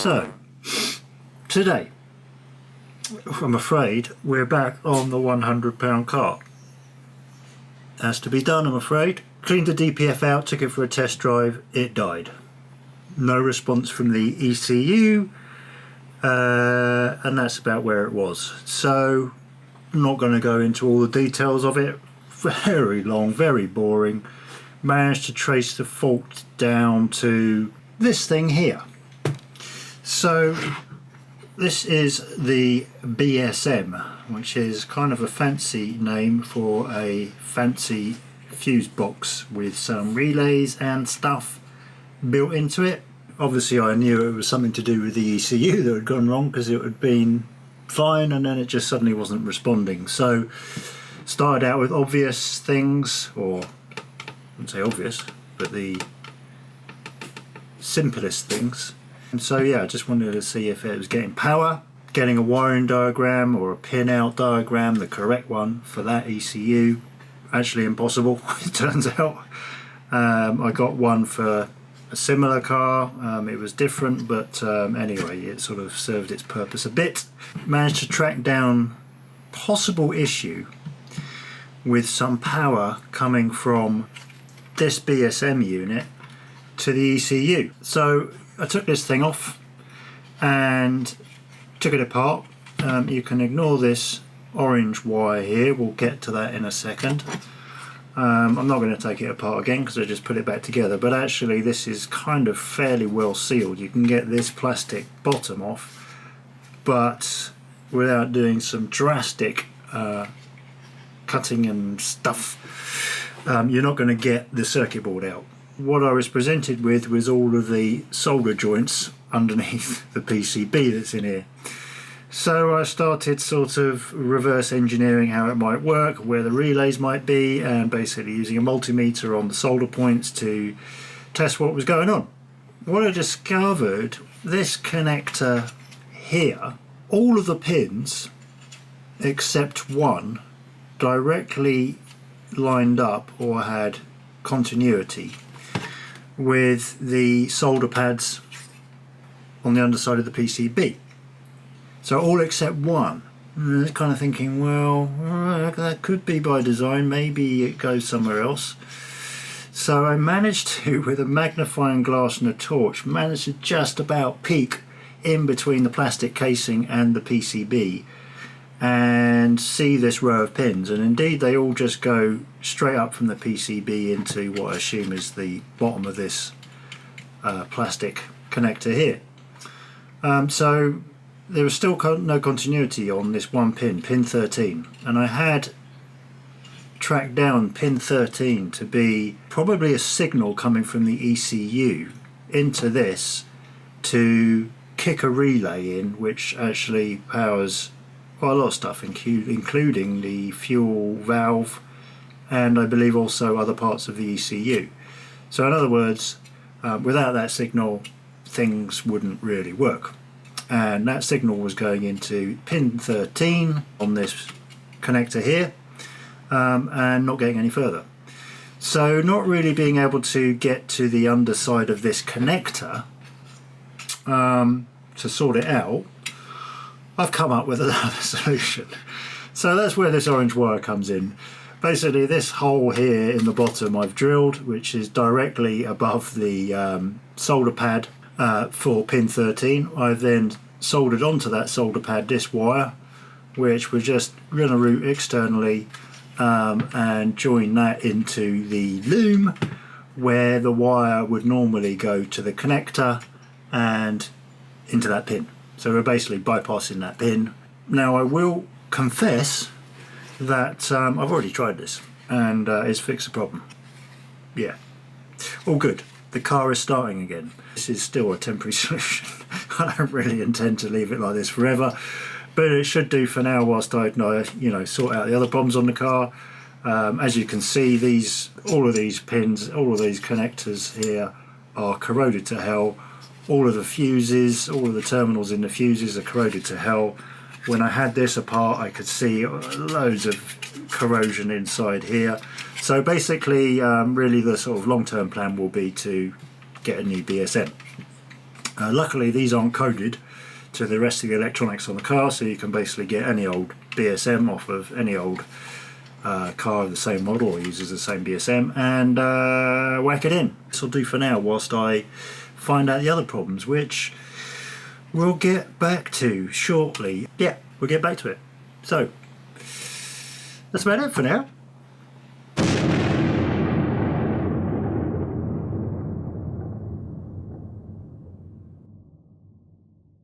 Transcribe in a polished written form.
So, today, I'm afraid, we're back on the £100 car. Has to be done, I'm afraid. Cleaned the DPF out, took it for a test drive, it died. No response from the ECU, and that's about where it was. So, I'm not going to go into all the details of it. Very long, very boring. Managed to trace the fault down to this thing here. So this is the BSM, which is kind of a fancy name for a fancy fuse box with some relays and stuff built into it. Obviously I knew it was something to do with the ECU that had gone wrong, because it had been fine and then it just suddenly wasn't responding. So started out with obvious things, or I wouldn't say obvious, but the simplest things. And so yeah, I just wanted to see if it was getting power, getting a wiring diagram or a pin out diagram, the correct one for that ECU. Actually impossible, it turns out. I got one for a similar car, it was different, but anyway, it sort of served its purpose a bit. Managed to track down possible issue with some power coming from this BSM unit to the ECU. So I took this thing off and took it apart. You can ignore this orange wire here, we'll get to that in a second. I'm not going to take it apart again because I just put it back together, but actually this is kind of fairly well sealed. You can get this plastic bottom off, but without doing some drastic cutting and stuff, you're not going to get the circuit board out. What I was presented with was all of the solder joints underneath the PCB that's in here. So I started sort of reverse engineering how it might work, where the relays might be, and basically using a multimeter on the solder points to test what was going on. What I discovered, this connector here, all of the pins except one directly lined up or had continuity with the solder pads on the underside of the PCB. So all except one. And kind of thinking, well, that could be by design, maybe it goes somewhere else. So I managed to, with a magnifying glass and a torch, managed to just about peek in between the plastic casing and the PCB and see this row of pins, and indeed they all just go straight up from the PCB into what I assume is the bottom of this plastic connector here. So there was still no continuity on this one pin, pin 13, and I had tracked down pin 13 to be probably a signal coming from the ECU into this to kick a relay in, which actually powers quite a lot of stuff, including the fuel valve and I believe also other parts of the ECU. So in other words, without that signal things wouldn't really work, and that signal was going into pin 13 on this connector here, and not getting any further. So not really being able to get to the underside of this connector to sort it out, I've come up with another solution. So that's where this orange wire comes in. Basically this hole here in the bottom I've drilled, which is directly above the solder pad for pin 13. I've then soldered onto that solder pad this wire, which we're just going to route externally and join that into the loom where the wire would normally go to the connector and into that pin. So we're basically bypassing that pin. Now I will confess that I've already tried this and it's fixed the problem. Yeah, all good. The car is starting again. This is still a temporary solution. I don't really intend to leave it like this forever, but it should do for now whilst I sort out the other problems on the car. As you can see, all of these pins, all of these connectors here are corroded to hell. All of the fuses, all of the terminals in the fuses are corroded to hell. When I had this apart, I could see loads of corrosion inside here. So basically, really the sort of long-term plan will be to get a new BSM. Luckily these aren't coded to the rest of the electronics on the car, so you can basically get any old BSM off of any old car of the same model or uses the same BSM and whack it in. This will do for now whilst I find out the other problems, which we'll get back to shortly. Yeah, we'll get back to it. So that's about it for now.